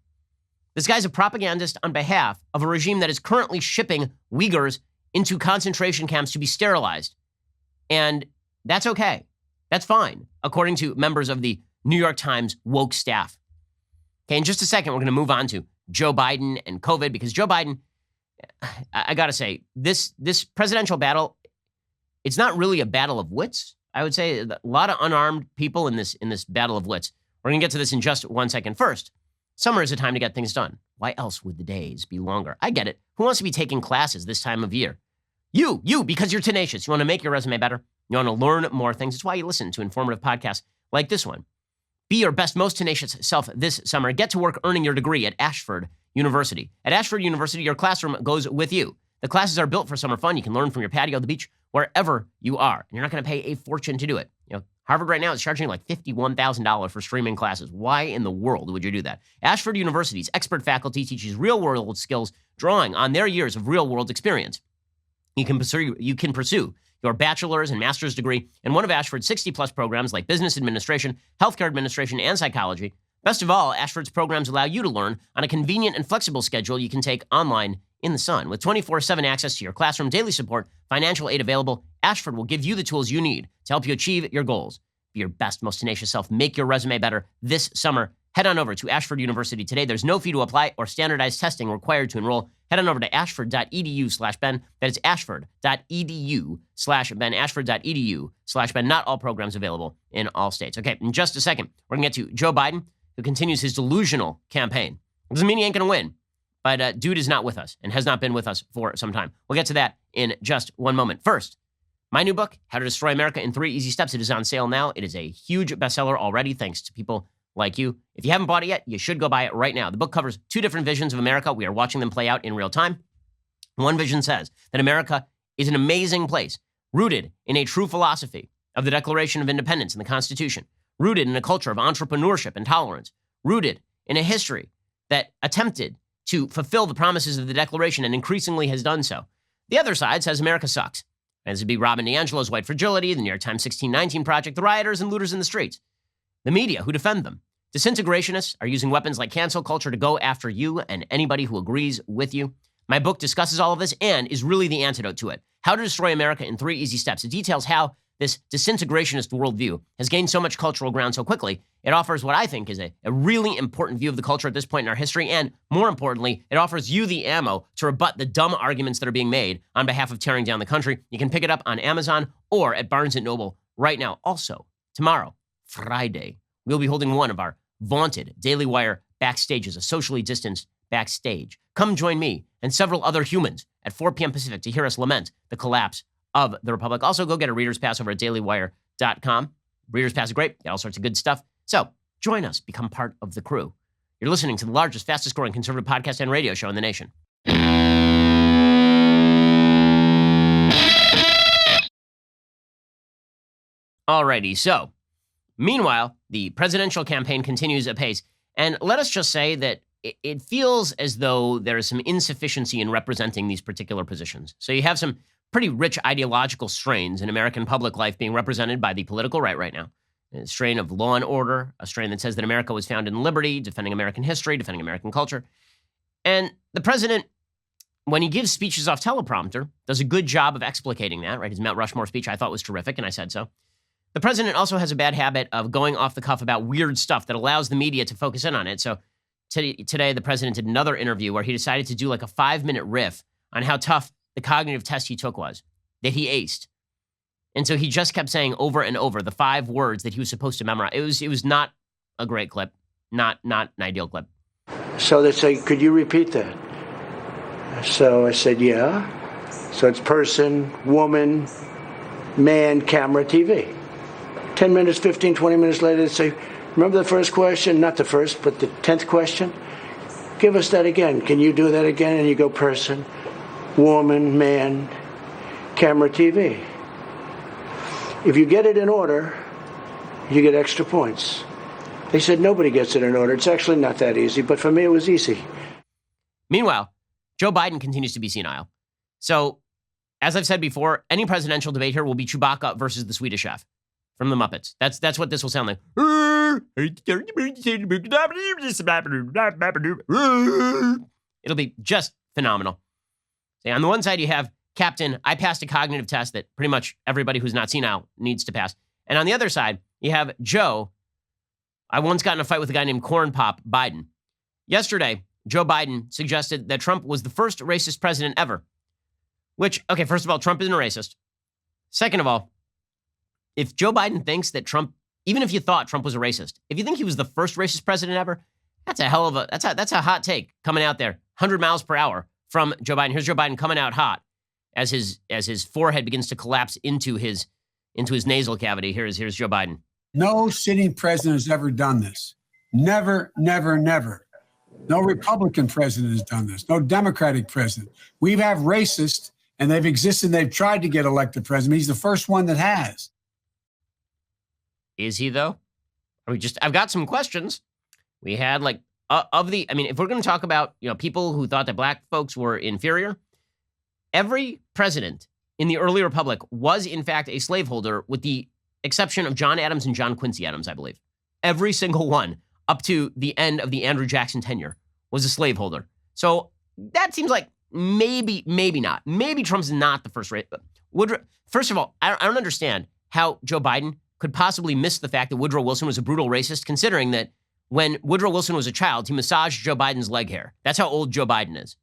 S1: This guy's a propagandist on behalf of a regime that is currently shipping Uyghurs into concentration camps to be sterilized. And that's okay. That's fine, according to members of the New York Times woke staff. Okay, in just a second, we're going to move on to Joe Biden and COVID, because Joe Biden, I got to say, this presidential battle, it's not really a battle of wits. I would say a lot of unarmed people in this battle of wits. We're going to get to this in just 1 second. First, summer is a time to get things done. Why else would the days be longer? I get it. Who wants to be taking classes this time of year? You, because you're tenacious. You want to make your resume better. You want to learn more things. It's why you listen to informative podcasts like this one. Be your best, most tenacious self this summer. Get to work earning your degree at Ashford University. At Ashford University, your classroom goes with you. The classes are built for summer fun. You can learn from your patio, the beach, wherever you are. And you're not going to pay a fortune to do it. You know, Harvard right now is charging like $51,000 for streaming classes. Why in the world would you do that? Ashford University's expert faculty teaches real-world skills, drawing on their years of real-world experience. You can pursue your bachelor's and master's degree in one of Ashford's 60-plus programs like business administration, healthcare administration, and psychology. Best of all, Ashford's programs allow you to learn on a convenient and flexible schedule you can take online in the sun. With 24/7 access to your classroom, daily support, financial aid available, Ashford will give you the tools you need to help you achieve your goals. Be your best, most tenacious self. Make your resume better this summer. Head on over to Ashford University today. There's no fee to apply or standardized testing required to enroll. Head on over to ashford.edu/Ben. That is ashford.edu/Ben. Ashford.edu/Ben. Not all programs available in all states. Okay, in just a second, we're going to get to Joe Biden, who continues his delusional campaign. Doesn't mean he ain't going to win, but dude is not with us and has not been with us for some time. We'll get to that in just one moment. First, my new book, How to Destroy America in 3 Easy Steps. It is on sale now. It is a huge bestseller already, thanks to people like you. If you haven't bought it yet, you should go buy it right now. The book covers 2 different visions of America. We are watching them play out in real time. One vision says that America is an amazing place, rooted in a true philosophy of the Declaration of Independence and the Constitution, rooted in a culture of entrepreneurship and tolerance, rooted in a history that attempted to fulfill the promises of the Declaration and increasingly has done so. The other side says America sucks. And this would be Robin DiAngelo's White Fragility, the New York Times 1619 Project, the rioters and looters in the streets, the media who defend them. Disintegrationists are using weapons like cancel culture to go after you and anybody who agrees with you. My book discusses all of this and is really the antidote to it. How to Destroy America in 3 Easy Steps. It details how this disintegrationist worldview has gained so much cultural ground so quickly, it offers what I think is a really important view of the culture at this point in our history. And more importantly, it offers you the ammo to rebut the dumb arguments that are being made on behalf of tearing down the country. You can pick it up on Amazon or at Barnes & Noble right now. Also, tomorrow, Friday, we'll be holding one of our vaunted Daily Wire backstages, a socially distanced backstage. Come join me and several other humans at 4 p.m. Pacific to hear us lament the collapse of the Republic. Also, go get a Reader's Pass over at dailywire.com. Reader's Pass is great. Get all sorts of good stuff. So join us. Become part of the crew. You're listening to the largest, fastest growing conservative podcast and radio show in the nation. Alrighty, so meanwhile, the presidential campaign continues apace. And let us just say that it feels as though there is some insufficiency in representing these particular positions. So you have some pretty rich ideological strains in American public life being represented by the political right now. A strain of law and order, a strain that says that America was founded in liberty, defending American history, defending American culture. And the president, when he gives speeches off teleprompter, does a good job of explicating that, right? His Mount Rushmore speech I thought was terrific, and I said so. The president also has a bad habit of going off the cuff about weird stuff that allows the media to focus in on it. So today, the president did another interview where he decided to do like a 5-minute riff on how tough the cognitive test he took was, that he aced. And so he just kept saying over and over the 5 words that he was supposed to memorize. It was not a great clip, not an ideal clip.
S4: So they say, could you repeat that? So I said, yeah. So it's person, woman, man, camera, TV. 10 minutes, 15, 20 minutes later, they say, remember the first question? Not the first, but the 10th question? Give us that again. Can you do that again? And you go person, woman, man, camera, TV. If you get it in order, you get extra points. They said nobody gets it in order. It's actually not that easy, but for me it was easy.
S1: Meanwhile, Joe Biden continues to be senile. So, as I've said before, any presidential debate here will be Chewbacca versus the Swedish Chef from the Muppets. That's what this will sound like. It'll be just phenomenal. See, on the one side, you have Captain, I passed a cognitive test that pretty much everybody who's not senile needs to pass. And on the other side, you have Joe. I once got in a fight with a guy named Corn Pop Biden. Yesterday, Joe Biden suggested that Trump was the first racist president ever. Which, okay, first of all, Trump isn't a racist. Second of all, if Joe Biden thinks that Trump, even if you thought Trump was a racist, if you think he was the first racist president ever, that's a hot take coming out there, 100 miles per hour from Joe Biden. Here's Joe Biden coming out hot as his forehead begins to collapse into his nasal cavity. Here's Joe Biden.
S9: No sitting president has ever done this. Never, never, never. No Republican president has done this. No Democratic president. We have racists, and they've existed. They've tried to get elected president. He's the first one that has.
S1: Is he though? I've got some questions. We had if we're going to talk about, people who thought that black folks were inferior, every president in the early republic was in fact a slaveholder, with the exception of John Adams and John Quincy Adams, I believe. Every single one up to the end of the Andrew Jackson tenure was a slaveholder. So that seems like maybe not. Maybe Trump's not the first Woodrow. First of all, I don't understand how Joe Biden could possibly miss the fact that Woodrow Wilson was a brutal racist, considering that when Woodrow Wilson was a child, he massaged Joe Biden's leg hair. That's how old Joe Biden is.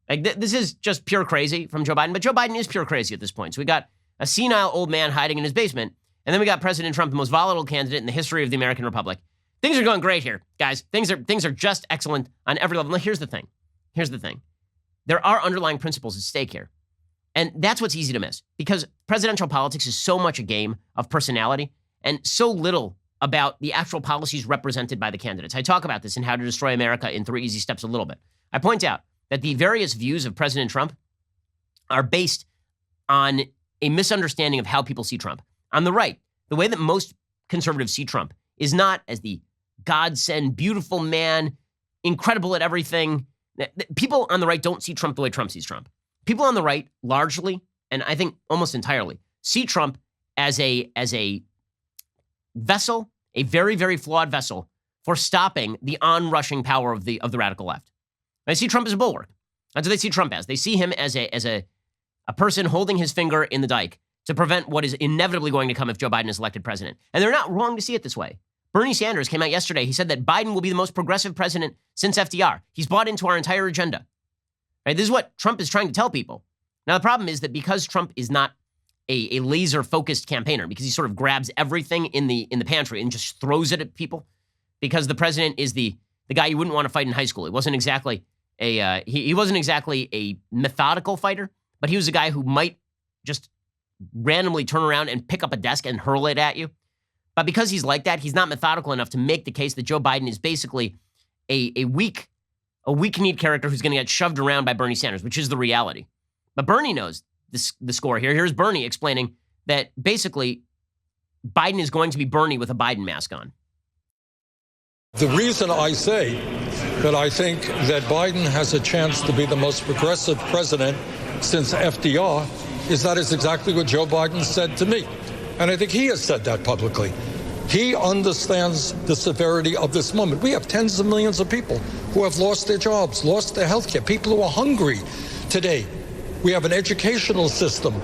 S1: Like, this is just pure crazy from Joe Biden, but Joe Biden is pure crazy at this point. So we got a senile old man hiding in his basement, and then we got President Trump, the most volatile candidate in the history of the American Republic. Things are going great here, guys. Things are just excellent on every level. Now, here's the thing. There are underlying principles at stake here. And that's what's easy to miss, because presidential politics is so much a game of personality and so little about the actual policies represented by the candidates. I talk about this in How to Destroy America in 3 Easy Steps a little bit. I point out that the various views of President Trump are based on a misunderstanding of how people see Trump. On the right, the way that most conservatives see Trump is not as the godsend, beautiful man, incredible at everything. People on the right don't see Trump the way Trump sees Trump. People on the right largely, and I think almost entirely, see Trump as a vessel, a very, very flawed vessel for stopping the onrushing power of the radical left. They see Trump as a bulwark. That's what they see Trump as. They see him as a person holding his finger in the dike to prevent what is inevitably going to come if Joe Biden is elected president. And they're not wrong to see it this way. Bernie Sanders came out yesterday. He said that Biden will be the most progressive president since FDR. He's bought into our entire agenda. Right? This is what Trump is trying to tell people. Now, the problem is that because Trump is not a laser-focused campaigner, because he sort of grabs everything in the pantry and just throws it at people, because the president is the guy you wouldn't want to fight in high school. He wasn't exactly he wasn't exactly a methodical fighter, but he was a guy who might just randomly turn around and pick up a desk and hurl it at you. But because he's like that, he's not methodical enough to make the case that Joe Biden is basically a weak-kneed character who's going to get shoved around by Bernie Sanders, which is the reality. But Bernie knows the score here. Here's Bernie explaining that basically Biden is going to be Bernie with a Biden mask on.
S10: The reason I say that I think that Biden has a chance to be the most progressive president since FDR is that is exactly what Joe Biden said to me. And I think he has said that publicly. He understands the severity of this moment. We have tens of millions of people who have lost their jobs, lost their health care, people who are hungry today. We have an educational system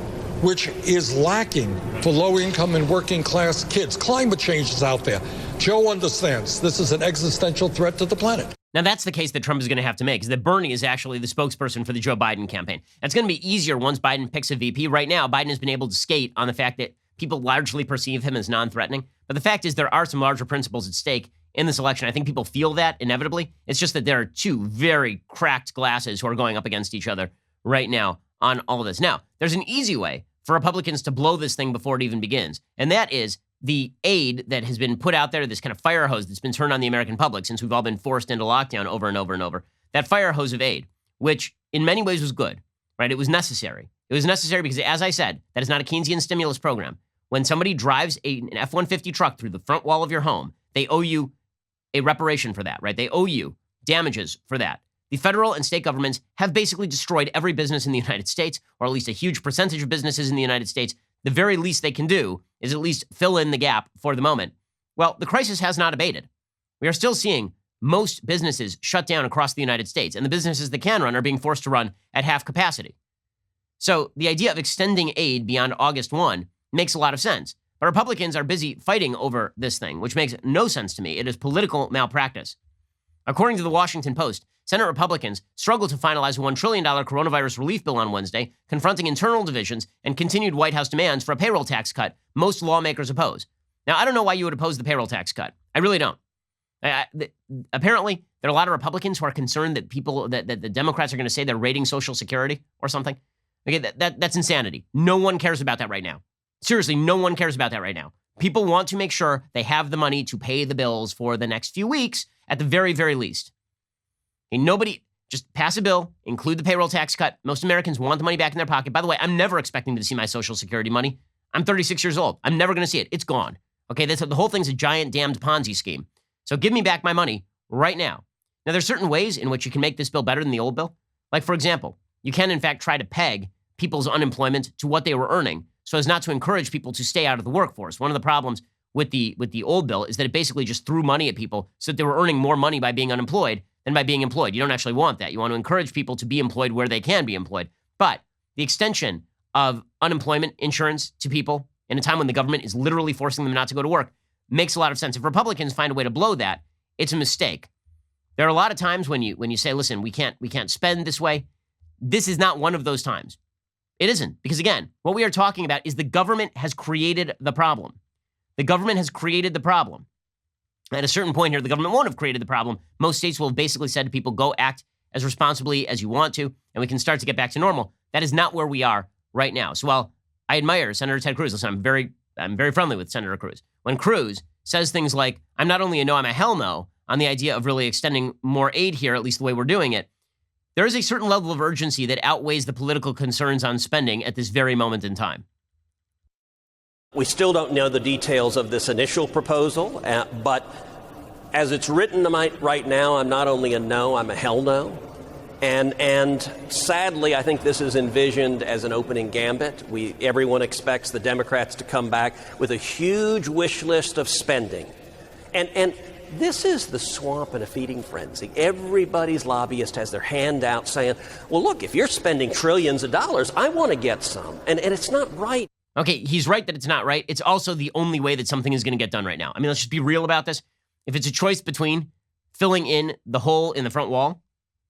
S10: which is lacking for low-income and working-class kids. Climate change is out there. Joe understands this is an existential threat to the planet.
S1: Now, that's the case that Trump is going to have to make, is that Bernie is actually the spokesperson for the Joe Biden campaign. That's going to be easier once Biden picks a VP. Right now, Biden has been able to skate on the fact that people largely perceive him as non-threatening. But the fact is there are some larger principles at stake in this election. I think people feel that inevitably. It's just that there are two very cracked glasses who are going up against each other right now on all of this. Now, there's an easy way for Republicans to blow this thing before it even begins, and that is the aid that has been put out there, this kind of fire hose that's been turned on the American public since we've all been forced into lockdown over and over and over. That fire hose of aid, which in many ways was good, right? It was necessary. It was necessary because, as I said, that is not a Keynesian stimulus program. When somebody drives an F-150 truck through the front wall of your home, they owe you a reparation for that, right? They owe you damages for that. The federal and state governments have basically destroyed every business in the United States, or at least a huge percentage of businesses in the United States. The very least they can do is at least fill in the gap for the moment. Well, the crisis has not abated. We are still seeing most businesses shut down across the United States, and the businesses that can run are being forced to run at half capacity. So the idea of extending aid beyond August 1 makes a lot of sense. But Republicans are busy fighting over this thing, which makes no sense to me. It is political malpractice. According to the Washington Post, Senate Republicans struggled to finalize a $1 trillion coronavirus relief bill on Wednesday, confronting internal divisions and continued White House demands for a payroll tax cut most lawmakers oppose. Now, I don't know why you would oppose the payroll tax cut. I really don't. Apparently, there are a lot of Republicans who are concerned that the Democrats are going to say they're raiding Social Security or something. Okay, that's insanity. No one cares about that right now. Seriously, no one cares about that right now. People want to make sure they have the money to pay the bills for the next few weeks at the very, very least. And nobody, just pass a bill, include the payroll tax cut. Most Americans want the money back in their pocket. By the way, I'm never expecting to see my Social Security money. I'm 36 years old. I'm never going to see it. It's gone. Okay, the whole thing's a giant damned Ponzi scheme. So give me back my money right now. Now, there's certain ways in which you can make this bill better than the old bill. Like, for example, you can, in fact, try to peg people's unemployment to what they were earning so as not to encourage people to stay out of the workforce. One of the problems with the old bill is that it basically just threw money at people so that they were earning more money by being unemployed than by being employed. You don't actually want that. You want to encourage people to be employed where they can be employed. But the extension of unemployment insurance to people in a time when the government is literally forcing them not to go to work makes a lot of sense. If Republicans find a way to blow that, it's a mistake. There are a lot of times when you say, listen, we can't spend this way. This is not one of those times. It isn't. Because again, what we are talking about is the government has created the problem. The government has created the problem. At a certain point here, the government won't have created the problem. Most states will have basically said to people, go act as responsibly as you want to, and we can start to get back to normal. That is not where we are right now. So while I admire Senator Ted Cruz, listen, I'm very friendly with Senator Cruz. When Cruz says things like, I'm not only a no, I'm a hell no on the idea of really extending more aid here, at least the way we're doing it, there is a certain level of urgency that outweighs the political concerns on spending at this very moment in time.
S11: We still don't know the details of this initial proposal, but as it's written right now, I'm not only a no, I'm a hell no. And sadly, I think this is envisioned as an opening gambit. Everyone expects the Democrats to come back with a huge wish list of spending. And this is the swamp in a feeding frenzy. Everybody's lobbyist has their hand out saying, well, look, if you're spending trillions of dollars, I want to get some. And it's not right.
S1: Okay, he's right that it's not right. It's also the only way that something is going to get done right now. I mean, let's just be real about this. If it's a choice between filling in the hole in the front wall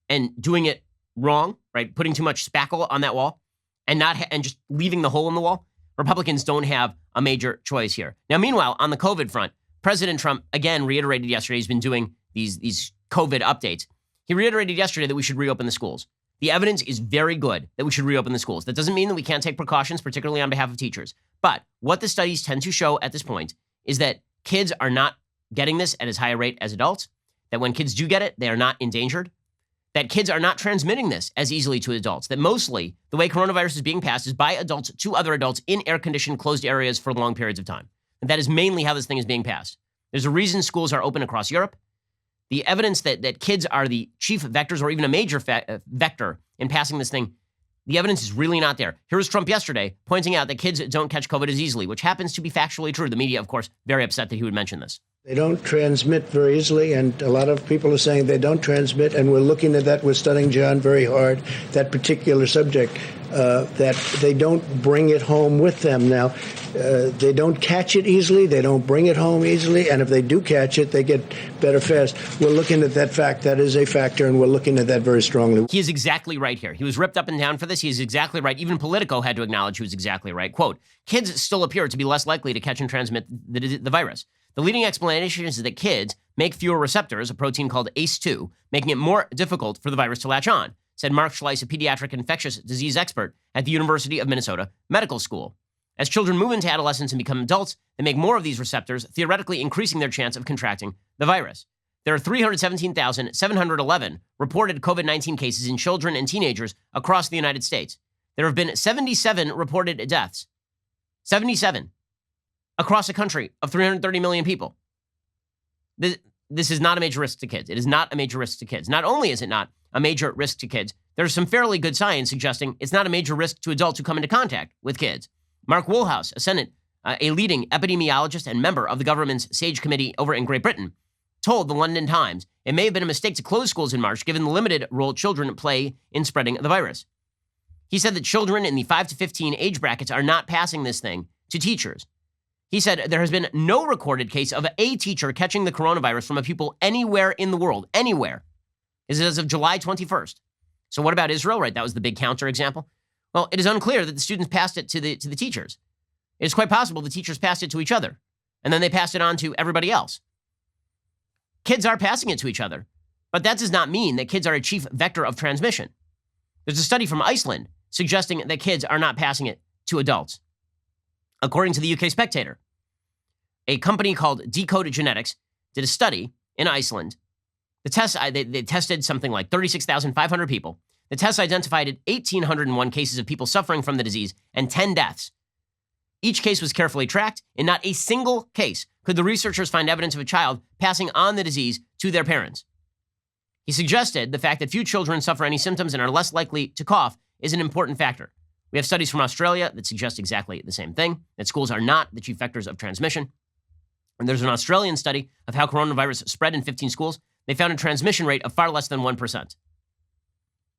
S1: and doing it wrong, right, putting too much spackle on that wall and and just leaving the hole in the wall, Republicans don't have a major choice here. Now, meanwhile, on the COVID front, President Trump, again, reiterated yesterday, he's been doing these COVID updates. He reiterated yesterday that we should reopen the schools. The evidence is very good that we should reopen the schools. That doesn't mean that we can't take precautions, particularly on behalf of teachers. But what the studies tend to show at this point is that kids are not getting this at as high a rate as adults, that when kids do get it, they are not endangered, that kids are not transmitting this as easily to adults, that mostly the way coronavirus is being passed is by adults to other adults in air-conditioned closed areas for long periods of time. And that is mainly how this thing is being passed. There's a reason schools are open across Europe. The evidence that kids are the chief vectors or even a major vector in passing this thing, the evidence is really not there. Here was Trump yesterday pointing out that kids don't catch COVID as easily, which happens to be factually true. The media, of course, very upset that he would mention this.
S4: They don't transmit very easily, and a lot of people are saying they don't transmit, and we're looking at that. We're studying, John, very hard, that particular subject, that they don't bring it home with them. Now, they don't catch it easily, they don't bring it home easily, and if they do catch it, they get better fast. We're looking at that fact. That is a factor, and we're looking at that very strongly.
S1: He is exactly right here. He was ripped up and down for this. He is exactly right. Even Politico had to acknowledge he was exactly right. Quote, kids still appear to be less likely to catch and transmit the virus. The leading explanation is that kids make fewer receptors, a protein called ACE2, making it more difficult for the virus to latch on, said Mark Schleiss, a pediatric infectious disease expert at the University of Minnesota Medical School. As children move into adolescence and become adults, they make more of these receptors, theoretically increasing their chance of contracting the virus. There are 317,711 reported COVID-19 cases in children and teenagers across the United States. There have been 77 reported deaths. 77. Across a country of 330 million people. This is not a major risk to kids. It is not a major risk to kids. Not only is it not a major risk to kids, there's some fairly good science suggesting it's not a major risk to adults who come into contact with kids. Mark Woolhouse, a leading epidemiologist and member of the government's SAGE committee over in Great Britain, told the London Times it may have been a mistake to close schools in March given the limited role children play in spreading the virus. He said that children in the 5 to 15 age brackets are not passing this thing to teachers. He said there has been no recorded case of a teacher catching the coronavirus from a pupil anywhere in the world, anywhere. This is as of July 21st. So what about Israel, right? That was the big counter example. Well, it is unclear that the students passed it to the teachers. It's quite possible the teachers passed it to each other, and then they passed it on to everybody else. Kids are passing it to each other, but that does not mean that kids are a chief vector of transmission. There's a study from Iceland suggesting that kids are not passing it to adults. According to the UK Spectator, a company called Decode Genetics did a study in Iceland. The test, they tested something like 36,500 people. The test identified 1,801 cases of people suffering from the disease and 10 deaths. Each case was carefully tracked. In not a single case could the researchers find evidence of a child passing on the disease to their parents. He suggested the fact that few children suffer any symptoms and are less likely to cough is an important factor. We have studies from Australia that suggest exactly the same thing, that schools are not the chief vectors of transmission. And there's an Australian study of how coronavirus spread in 15 schools. They found a transmission rate of far less than 1%.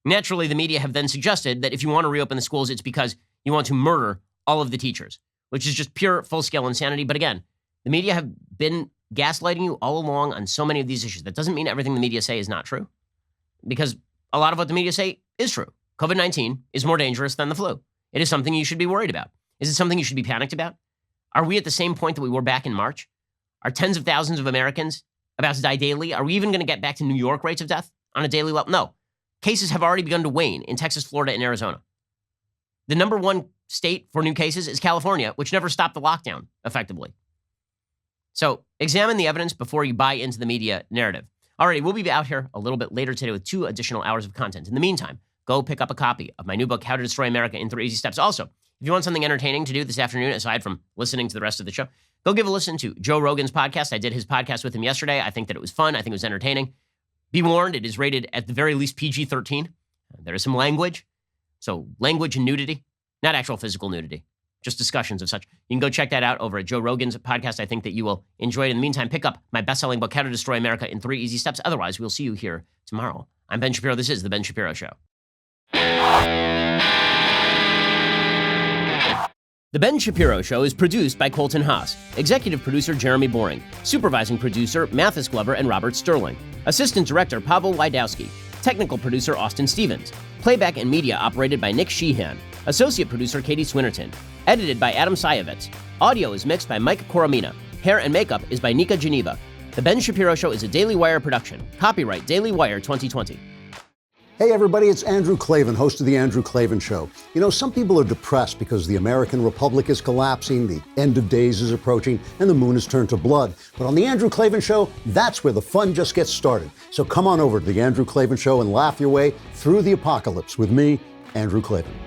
S1: Naturally, the media have then suggested that if you want to reopen the schools, it's because you want to murder all of the teachers, which is just pure full-scale insanity. But again, the media have been gaslighting you all along on so many of these issues. That doesn't mean everything the media say is not true, because a lot of what the media say is true. COVID-19 is more dangerous than the flu. It is something you should be worried about. Is it something you should be panicked about? Are we at the same point that we were back in March? Are tens of thousands of Americans about to die daily? Are we even going to get back to New York rates of death on a daily level? No. Cases have already begun to wane in Texas, Florida, and Arizona. The number one state for new cases is California, which never stopped the lockdown effectively. So examine the evidence before you buy into the media narrative. All right, we'll be out here a little bit later today with 2 additional hours of content. In the meantime, go pick up a copy of my new book, How to Destroy America in 3 Easy Steps. Also, if you want something entertaining to do this afternoon, aside from listening to the rest of the show, go give a listen to Joe Rogan's podcast. I did his podcast with him yesterday. I think that it was fun. I think it was entertaining. Be warned, it is rated at the very least PG-13. There is some language. So language and nudity, not actual physical nudity, just discussions of such. You can go check that out over at Joe Rogan's podcast. I think that you will enjoy it. In the meantime, pick up my best-selling book, How to Destroy America in 3 Easy Steps. Otherwise, we'll see you here tomorrow. I'm Ben Shapiro. This is The Ben Shapiro Show. The Ben Shapiro Show is produced by Colton Haas, executive producer Jeremy Boring, supervising producer Mathis Glover and Robert Sterling, assistant director Pavel Wydowski, technical producer Austin Stevens, playback and media operated by Nick Sheehan, associate producer Katie Swinnerton, edited by Adam Sayevitz. Audio is mixed by Mike Coromina. Hair and makeup is by Nika Geneva. The Ben Shapiro Show is a Daily Wire production. Copyright Daily Wire 2020.
S12: Hey everybody, it's Andrew Klavan, host of The Andrew Klavan Show. You know, some people are depressed because the American Republic is collapsing, the end of days is approaching, and the moon has turned to blood. But on The Andrew Klavan Show, that's where the fun just gets started. So come on over to The Andrew Klavan Show and laugh your way through the apocalypse with me, Andrew Klavan.